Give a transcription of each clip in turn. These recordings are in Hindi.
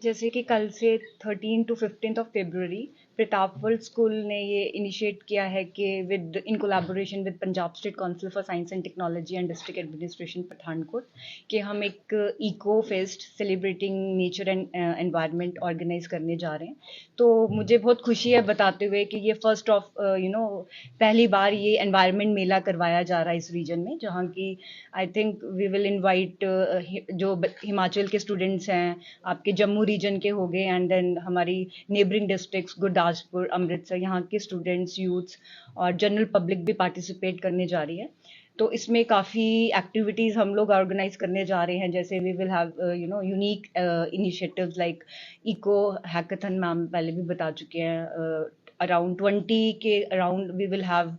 जैसे कि कल से 13 to 15 of February Pratap world school ने ये इनिशिएट किया है कि with in collaboration with Punjab state council for science and technology and district administration Pathankot कि हम एक eco fest celebrating nature and environment organise करने जा रहे हैं। तो मुझे बहुत खुशी है बताते हुए कि ये फर्स्ट ऑफ पहली बार ये एनवायरनमेंट मेला करवाया जा रहा है इस रीजन में, जहाँ की I think we will invite जो हिमाचल के स्टूडेंट्स हैं, आपके जम्मू रीजन के हो गए, एंड देन हमारी नेबरिंग डिस्ट्रिक्ट्स गुरदासपुर, अमृतसर, यहाँ के स्टूडेंट्स, यूथ्स और जनरल पब्लिक भी पार्टिसिपेट करने जा रही है। तो इसमें काफ़ी एक्टिविटीज़ हम लोग ऑर्गेनाइज करने जा रहे हैं, जैसे we will have unique initiatives like eco hackathon, ma'am पहले भी बता चुके हैं, अराउंड 20 के around we will have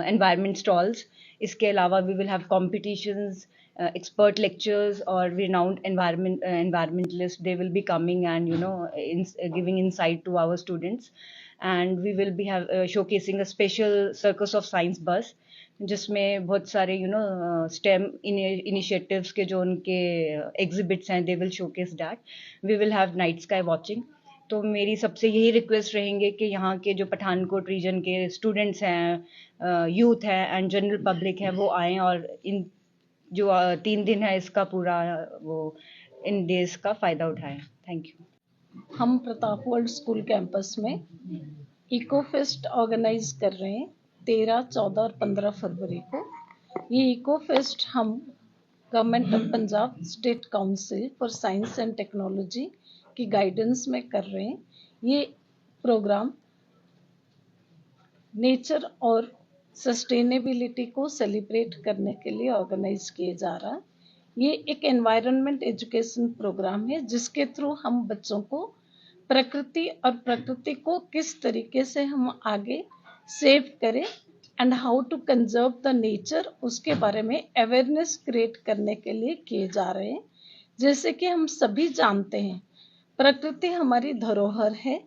environment stalls. इसके अलावा we will have competitions, expert lectures or renowned environmentalists. They will be coming and giving insight to our students, and we will be showcasing a special circus of science bus जिसमें बहुत सारे स्टेम इनिशिएटिव्स के जो उनके एग्जिबिट्स हैं, they will showcase that. We will have night sky watching. तो मेरी सबसे यही रिक्वेस्ट रहेंगे कि यहाँ के जो पठानकोट रीजन के स्टूडेंट्स हैं, यूथ है एंड जनरल पब्लिक है, वो आएँ और इन जो 3 दिन है इसका पूरा वो इन डेज का फ़ायदा उठाएं। Thank you. हम प्रताप वर्ल्ड स्कूल कैंपस में इको फेस्ट ऑर्गेनाइज कर रहे हैं 13, 14 और 15 फरवरी को। ये इको फेस्ट हम government of Punjab state council for science and technology की गाइडेंस में कर रहे हैं। ये प्रोग्राम नेचर और सस्टेनेबिलिटी को सेलिब्रेट करने के लिए ऑर्गेनाइज किए जा रहा है। ये एक एनवायरनमेंट एजुकेशन प्रोग्राम है जिसके थ्रू हम बच्चों को प्रकृति और प्रकृति को किस तरीके से हम आगे सेव करें and how to conserve the nature, उसके बारे में अवेयरनेस क्रिएट करने के लिए किए जा रहे हैं। जैसे कि हम सभी जानते हैं, प्रकृति हमारी धरोहर है,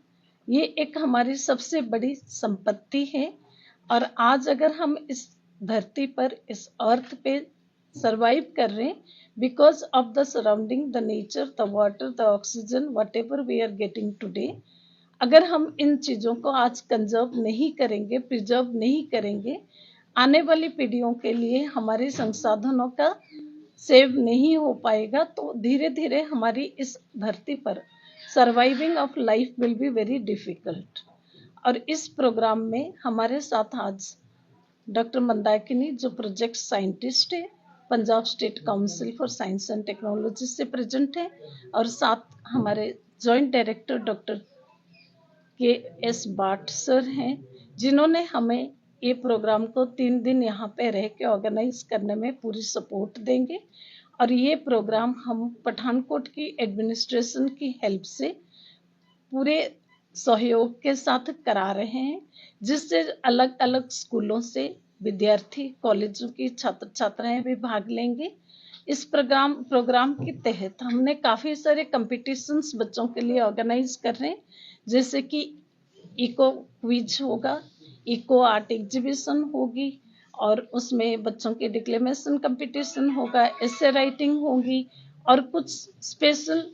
ये एक हमारी सबसे बड़ी संपत्ति है। और आज अगर हम इस धरती पर, इस अर्थ पे सर्वाइव कर रहे हैं because of the surrounding, the nature, the water, the oxygen, whatever we are getting today. अगर हम इन चीज़ों को आज कंजर्व नहीं करेंगे, प्रिजर्व नहीं करेंगे, आने वाली पीढ़ियों के लिए हमारे संसाधनों का सेव नहीं हो पाएगा, तो धीरे धीरे हमारी इस धरती पर surviving of life will be very difficult. और इस प्रोग्राम में हमारे साथ आज डॉक्टर मंदाकिनी, जो प्रोजेक्ट साइंटिस्ट है Punjab state council for science and technology से प्रेजेंट है, और साथ हमारे जॉइंट डायरेक्टर डॉक्टर के.एस. भाट सर हैं, जिन्होंने हमें ये प्रोग्राम को 3 दिन यहाँ पे रह के ऑर्गेनाइज करने में पूरी सपोर्ट देंगे। और ये प्रोग्राम हम पठानकोट की एडमिनिस्ट्रेशन की हेल्प से पूरे सहयोग के साथ करा रहे हैं, जिससे अलग अलग स्कूलों से विद्यार्थी, कॉलेजों की छात्र छात्राएं भी भाग लेंगे। इस प्रोग्राम के तहत हमने काफ़ी सारे कंपटीशंस बच्चों के लिए ऑर्गेनाइज कर रहे हैं, जैसे कि इको क्विज होगा, इको आर्ट एग्जीबिशन होगी, और उसमें बच्चों के डिक्लेमेशन कंपटीशन होगा, एसे राइटिंग होगी, और कुछ स्पेशल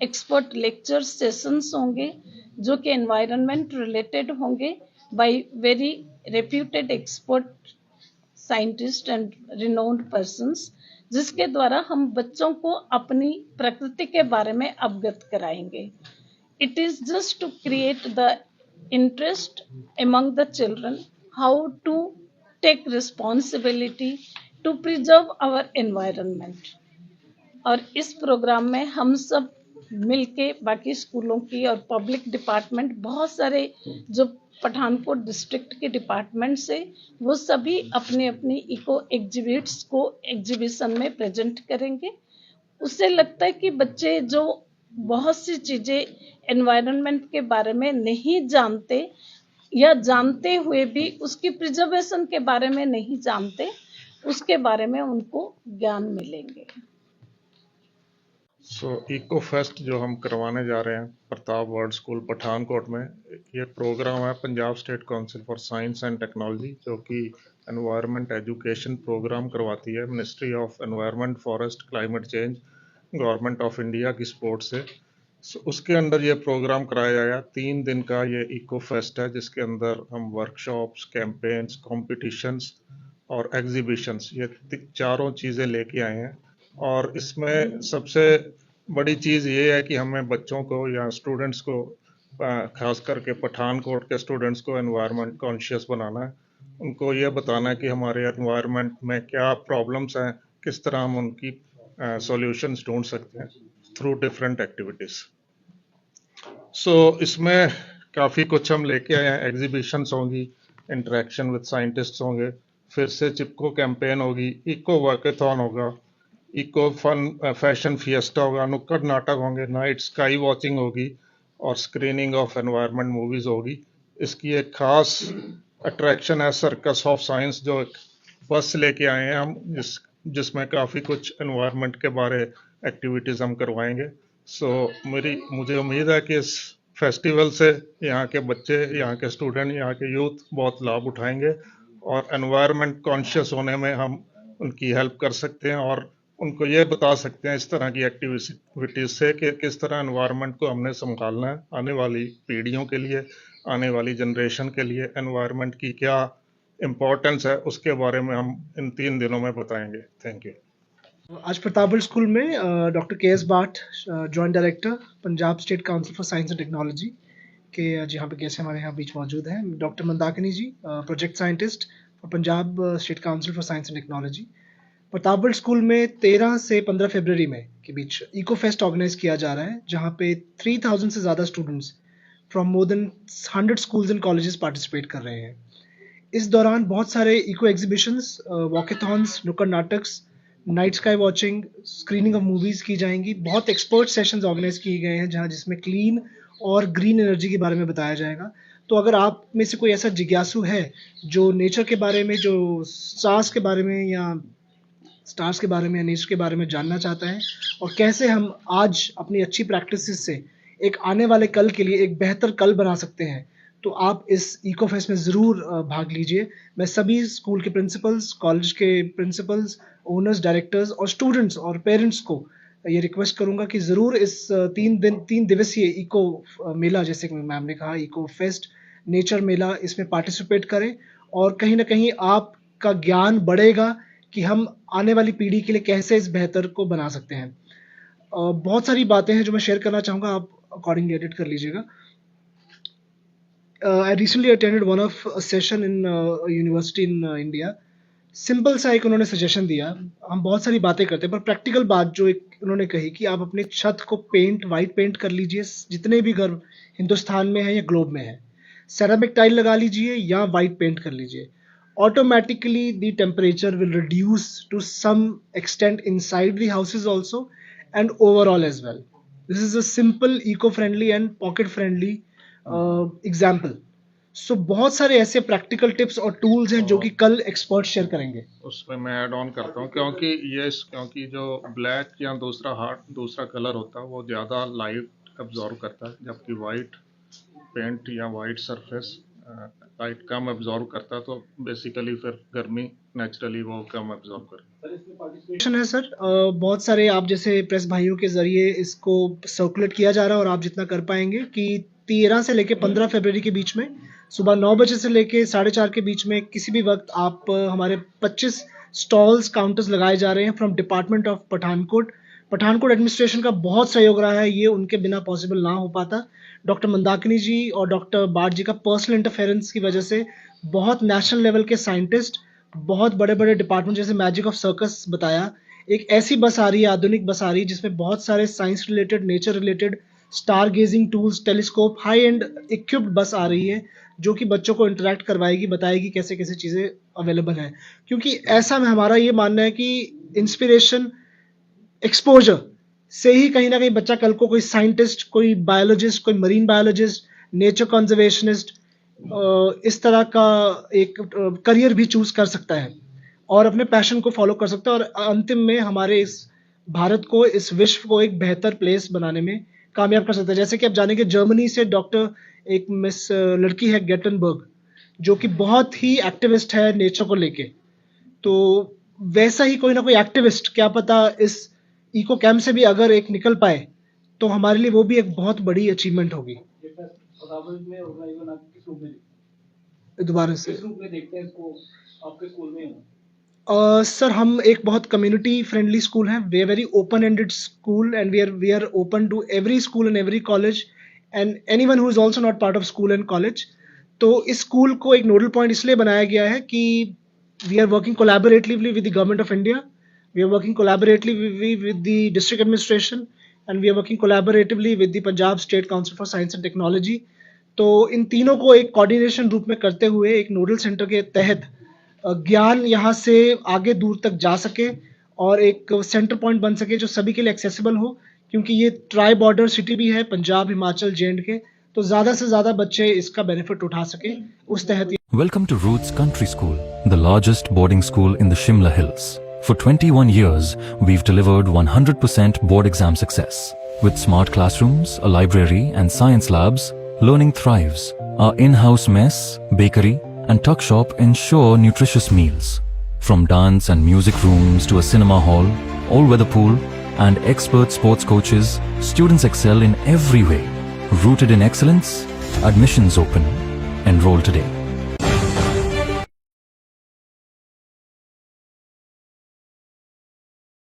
एक्सपर्ट लेक्चर सेशंस होंगे जो कि एनवायरनमेंट रिलेटेड होंगे by very reputed expert scientist and renowned persons, जिसके द्वारा हम बच्चों को अपनी प्रकृति के बारे में अवगत कराएंगे। It is just to create the interest among the children how to take responsibility to preserve our environment. और इस प्रोग्राम में हम सब मिलके बाकी स्कूलों की और पब्लिक डिपार्टमेंट, बहुत सारे जो पठानकोट डिस्ट्रिक्ट के डिपार्टमेंट से, वो सभी अपने अपनी इको एग्जिबिट्स को एग्जीबिशन में प्रेजेंट करेंगे। उससे लगता है कि बच्चे जो बहुत सी चीज़ें एनवायरनमेंट के बारे में नहीं जानते, या जानते हुए भी उसकी प्रिजर्वेशन के बारे में नहीं जानते, उसके बारे में उनको ज्ञान मिलेंगे। इको फेस्ट जो हम करवाने जा रहे हैं प्रताप वर्ल्ड स्कूल पठानकोट में, ये प्रोग्राम है Punjab state council for science and technology, जो कि एनवायरनमेंट एजुकेशन प्रोग्राम करवाती है ministry of environment, forest, climate change, government of India की सपोर्ट से। उसके अंदर ये प्रोग्राम कराया गया। 3 दिन का ये इको फेस्ट है, जिसके अंदर हम वर्कशॉप्स, कैंपेन्स, कॉम्पिटिशन्स और एग्जीबिशंस, ये चारों चीज़ें लेके आए हैं। और इसमें सबसे बड़ी चीज़ ये है कि हमें बच्चों को या स्टूडेंट्स को, खास करके पठानकोट के स्टूडेंट्स को एनवायरनमेंट कॉन्शियस बनाना है। उनको ये बताना है कि हमारे एनवायरनमेंट में क्या प्रॉब्लम्स हैं, किस तरह हम उनकी सॉल्यूशंस ढूंढ सकते हैं थ्रू डिफरेंट एक्टिविटीज़। इसमें काफ़ी कुछ हम लेके आए हैं। एग्जीबिशंस होंगी, इंटरेक्शन विद साइंटिस्ट्स होंगे, फिर से चिपको कैंपेन होगी, इको वर्केथॉन होगा, इको फन फैशन फिएस्टा होगा, नुक्कड़ नाटक होंगे, नाइट स्काई वॉचिंग होगी और स्क्रीनिंग ऑफ एनवायरनमेंट मूवीज होगी। इसकी एक खास अट्रैक्शन है सर्कस ऑफ साइंस, जो एक बस लेके आए हैं हम, जिसमें काफ़ी कुछ एनवायरनमेंट के बारे एक्टिविटीज़ हम करवाएंगे। मुझे उम्मीद है कि इस फेस्टिवल से यहाँ के बच्चे, यहाँ के स्टूडेंट, यहाँ के यूथ बहुत लाभ उठाएंगे और एनवायरनमेंट कॉन्शियस होने में हम उनकी हेल्प कर सकते हैं और उनको ये बता सकते हैं इस तरह की एक्टिविटीज से कि किस तरह एनवायरनमेंट को हमने संभालना है आने वाली पीढ़ियों के लिए, आने वाली जनरेशन के लिए। एनवायरनमेंट की क्या इम्पोर्टेंस है, उसके बारे में हम इन 3 दिनों में बताएंगे। Thank you. आज प्रतापगढ़ स्कूल में doctor K S Bhat, joint director Punjab state council for science and technology के यहाँ पे गेस्ट हमारे यहाँ बीच मौजूद हैं। Doctor Mandakini ji, project scientist for Punjab state council for science and technology. Pratapgarh school में 13 से 15 फरवरी में के बीच इको फेस्ट ऑर्गेनाइज किया जा रहा है, जहाँ पे 3000 से ज़्यादा students from more than 100 schools and colleges participate कर रहे हैं। इस दौरान बहुत सारे इको एग्जीबिशंस, वॉकेथॉन्स, नुक्कड़ नाटक्स, night sky watching, screening of movies की जाएंगी। बहुत एक्सपर्ट सेशंस ऑर्गेनाइज किए गए हैं जिसमें क्लीन और ग्रीन एनर्जी के बारे में बताया जाएगा। तो अगर आप में से कोई ऐसा जिज्ञासु है जो नेचर के बारे में, जो स्टार्स के बारे में या नेचर के बारे में जानना चाहता है और कैसे हम आज अपनी अच्छी प्रैक्टिसेस से एक आने वाले कल के लिए एक बेहतर कल बना सकते हैं, तो आप इस इको फेस्ट में ज़रूर भाग लीजिए। मैं सभी स्कूल के प्रिंसिपल्स, कॉलेज के प्रिंसिपल्स, ओनर्स, डायरेक्टर्स और स्टूडेंट्स और पेरेंट्स को ये रिक्वेस्ट करूंगा कि ज़रूर इस 3 दिवसीय इको मेला, जैसे कि मैम ने कहा इको फेस्ट, नेचर मेला, इसमें पार्टिसिपेट करें और कहीं ना कहीं आपका ज्ञान बढ़ेगा कि हम आने वाली पीढ़ी के लिए कैसे इस बेहतर को बना सकते हैं। बहुत सारी बातें हैं जो मैं शेयर करना चाहूँगा, आप अकॉर्डिंगली एडिट कर लीजिएगा। I recently attended one of a session in a university in India. Simple सा एक उन्होंने सजेशन दिया। हम बहुत सारी बातें करते हैं पर प्रैक्टिकल बात जो एक उन्होंने कही कि आप अपने छत को वाइट पेंट कर लीजिए, जितने भी घर हिंदुस्तान में है या ग्लोब में है। सेरामिक टाइल लगा लीजिए या वाइट पेंट कर लीजिए। Automatically the temperature will reduce to some extent inside the houses also and overall as well. This is a simple, eco friendly and pocket friendly example. So बहुत सारे ऐसे प्रैक्टिकल टिप्स और टूल्स हैं जो कि कल एक्सपर्ट शेयर करेंगे। उसमें मैं ऐड ऑन करता हूँ, क्योंकि जो ब्लैक या दूसरा कलर होता है वो ज़्यादा लाइट एब्जॉर्व करता है, जबकि वाइट पेंट या वाइट सरफेस लाइट कम एब्जॉर्व करता है, तो बेसिकली फिर गर्मी नेचुरली वो कम एब्जॉर्व करता है। सर बहुत सारे आप जैसे प्रेस भाइयों के जरिए इसको सर्कुलेट किया जा रहा है और आप जितना कर पाएंगे कि 13 से लेकर 15 फरवरी के बीच में सुबह 9 बजे से लेकर 4:30 के बीच में किसी भी वक्त आप हमारे 25 स्टॉल्स, काउंटर्स लगाए जा रहे हैं from department of Pathankot administration का बहुत सहयोग रहा है, ये उनके बिना पॉसिबल ना हो पाता। डॉक्टर मंदाकिनी जी और डॉक्टर भाट जी का पर्सनल इंटरफेरेंस की वजह से बहुत नेशनल लेवल के साइंटिस्ट, बहुत बड़े बड़े डिपार्टमेंट, जैसे मैजिक ऑफ सर्कस बताया, एक ऐसी बस आ रही है, आधुनिक बस आ रही है जिसमें बहुत सारे science related, nature related, star gazing tools, telescope, high end equipped bus आ रही है जो कि बच्चों को इंटरेक्ट करवाएगी, बताएगी कैसे कैसे चीज़ें अवेलेबल हैं। क्योंकि ऐसा में हमारा ये मानना है कि इंस्पिरेशन, एक्सपोजर से ही कहीं ना कहीं बच्चा कल को कोई साइंटिस्ट, कोई बायोलॉजिस्ट, कोई मरीन बायोलॉजिस्ट, नेचर कंजर्वेशनिस्ट, इस तरह का एक करियर भी चूज कर सकता है और अपने पैशन को फॉलो कर सकता है और अंतिम में हमारे इस भारत को, इस विश्व को एक बेहतर प्लेस बनाने में कामयाब कर सकता है। जैसे कि आप जानेंगे जर्मनी से एक मिस लड़की है गेटनबर्ग, जो कि बहुत ही एक्टिविस्ट है नेचर को लेके, तो वैसा ही कोई ना कोई एक्टिविस्ट क्या पता इस इको कैंप से भी अगर एक निकल पाए तो हमारे लिए वो भी एक बहुत बड़ी अचीवमेंट होगी। दोबारा से देखते हैं इसको आपके स्कूल में। सर हम एक बहुत कम्युनिटी फ्रेंडली स्कूल है, we are very open ended school and we are open to every school and every college and anyone who is also not part of school and college. तो इस स्कूल को एक नोडल पॉइंट इसलिए बनाया गया है कि we are working collaboratively with the government of India, we are working collaboratively with the district administration and we are working collaboratively with the Punjab state council for science and technology. तो इन तीनों को एक कोऑर्डिनेशन रूप में करते हुए एक नोडल सेंटर के तहत ज्ञान यहाँ से आगे दूर तक जा सके और एक सेंटर पॉइंट बन सके जो सभी के लिए एक्सेसिबल हो, क्योंकि ये ट्राई बॉर्डर सिटी भी है, पंजाब, हिमाचल, J&K, तो ज़्यादा से ज़्यादा बच्चे इसका बेनिफिट उठा सके, उस तहत। Welcome to Roots Country School, the largest boarding school in the Shimla Hills. For 21 years, we've delivered 100% board exam success. With smart classrooms, a library and science labs, learning thrives. Our in-house mess, bakery and tuck shop ensure nutritious meals. From dance and music rooms to a cinema hall, all-weather pool and expert sports coaches, students excel in every way. Rooted in excellence, admissions open. Enroll today.